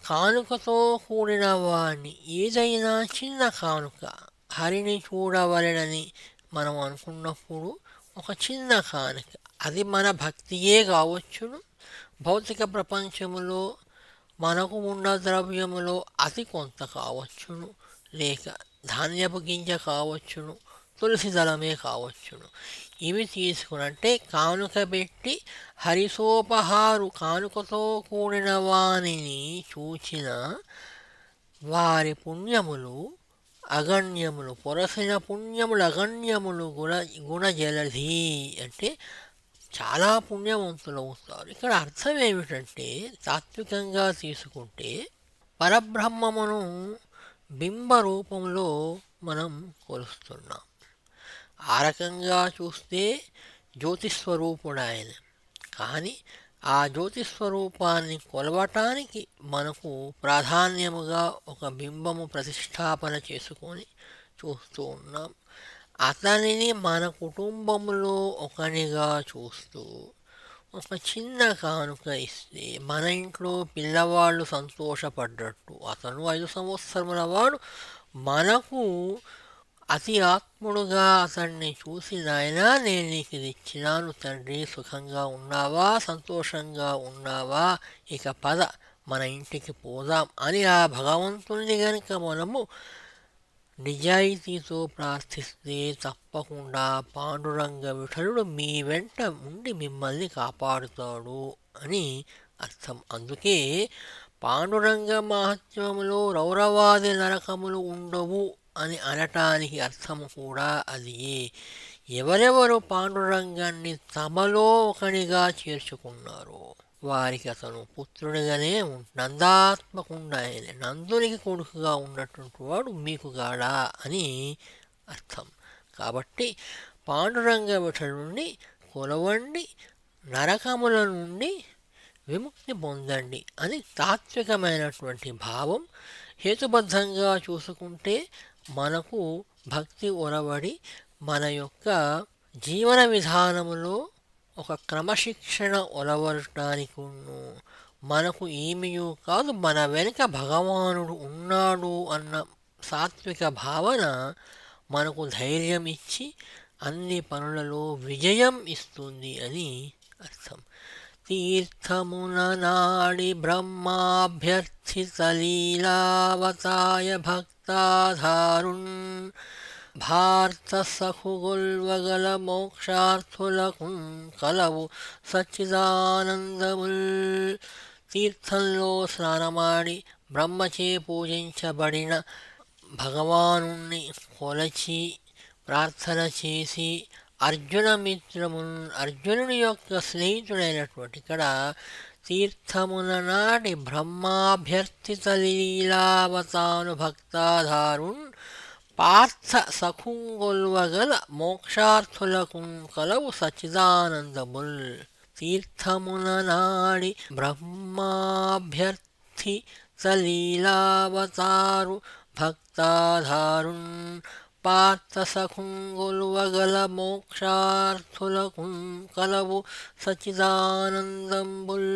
కానుకతో కూడిన వాణ్ణి ఏదైనా చిన్న కానుక హరిని చూడవలెనని మనం అనుకున్నప్పుడు ఒక చిన్న కానుక అది మన భక్తియే కావచ్చును. భౌతిక ప్రపంచములో మనకు ఉన్న ద్రవ్యములో అతి కొంత కావచ్చును, లేక ధాన్యపు గింజ కావచ్చును, తులసి దళమే కావచ్చును. ఇవి తీసుకునంటే కానుక పెట్టి హరిసోపహారు కానుకతో కూడిన వానిని చూచిన వారి పుణ్యములు అగణ్యములు, పొరసిన పుణ్యములు అగణ్యములు గుణజలధి అంటే చాలా పుణ్యవంతులవుతారు. ఇక్కడ అర్థం ఏమిటంటే తాత్వికంగా తీసుకుంటే పరబ్రహ్మమును బింబ రూపంలో మనం కొలుస్తున్నాం. ఆ రకంగా చూస్తే జ్యోతిస్వరూపుడు ఆయన. కానీ ఆ జ్యోతిస్వరూపాన్ని కొలవటానికి మనకు ప్రాధాన్యముగా ఒక బింబము ప్రతిష్టాపన చేసుకొని చూస్తూ ఉన్నాం. అతనిని మన కుటుంబంలో ఒకనిగా చూస్తూ ఒక చిన్న కానుక ఇస్తే మన ఇంట్లో పిల్లవాళ్ళు సంతోషపడ్డట్టు, అతను 5 సంవత్సరముల వాడు మనకు అతి ఆత్ముడుగా అతన్ని చూసి, నాయనా నేను నీకు ఇది ఇచ్చినాను తండ్రి, సుఖంగా ఉన్నావా, సంతోషంగా ఉన్నావా, ఇక పద మన ఇంటికి పోదాం అని ఆ భగవంతుని గనుక మనము నిజాయితీతో ప్రార్థిస్తే తప్పకుండా పాండురంగ విఠలుడు మీ వెంట ఉండి మిమ్మల్ని కాపాడుతాడు అని అర్థం. అందుకే పాండురంగ మహత్యములో రౌరవాది నరకములు ఉండవు అని అనటానికి అర్థము కూడా అదియే. ఎవరెవరు పాండురంగాన్ని తమలో ఒకనిగా చేర్చుకున్నారో వారికి అతను పుత్రుడిగానే నందాత్మకుండా ఆయన నందునికి కొడుకుగా ఉన్నటువంటి వాడు మీకు గాడా అని అర్థం. కాబట్టి పాండురంగ విఠలుని కొలవండి, నరకముల నుండి విముక్తి పొందండి అని తాత్వికమైనటువంటి భావం. హేతుబద్ధంగా చూసుకుంటే మనకు భక్తి ఒరవడి మన యొక్క జీవన విధానములో ఒక క్రమశిక్షణ ఒలవటానికి మనకు ఏమీయూ కాదు, మన వెనుక భగవానుడు ఉన్నాడు అన్న సాత్విక భావన మనకు ధైర్యం ఇచ్చి అన్ని పనులలో విజయం ఇస్తుంది అని అర్థం. తీర్థమున నాడి బ్రహ్మాభ్యర్థిత లీలావతాయ భక్తాధారున్ భార్త సఖుగొల్వగల మోక్షార్థులకు కలవు సచ్చిదానందముల్. తీర్థంలో స్నానమాడి బ్రహ్మచే పూజించబడిన భగవానుణ్ణి కొలచి ప్రార్థన చేసి అర్జునుని యొక్క స్నేహితుడైనటువంటి ఇక్కడ తీర్థమున నాటి బ్రహ్మాభ్యర్థిత లీలావతాను భక్తాధారున్ పార్థ సఖుంగొల్వగల మోక్షార్థులకు కలవు సచ్చిదానందముల్. తీర్థమున నాడి బ్రహ్మాభ్యర్థిత లీలావతారు భక్తాధారున్ పార్థ సఖుంగొల్వగల మోక్షార్థులకు కలవు సచ్చిదానందంబుల్.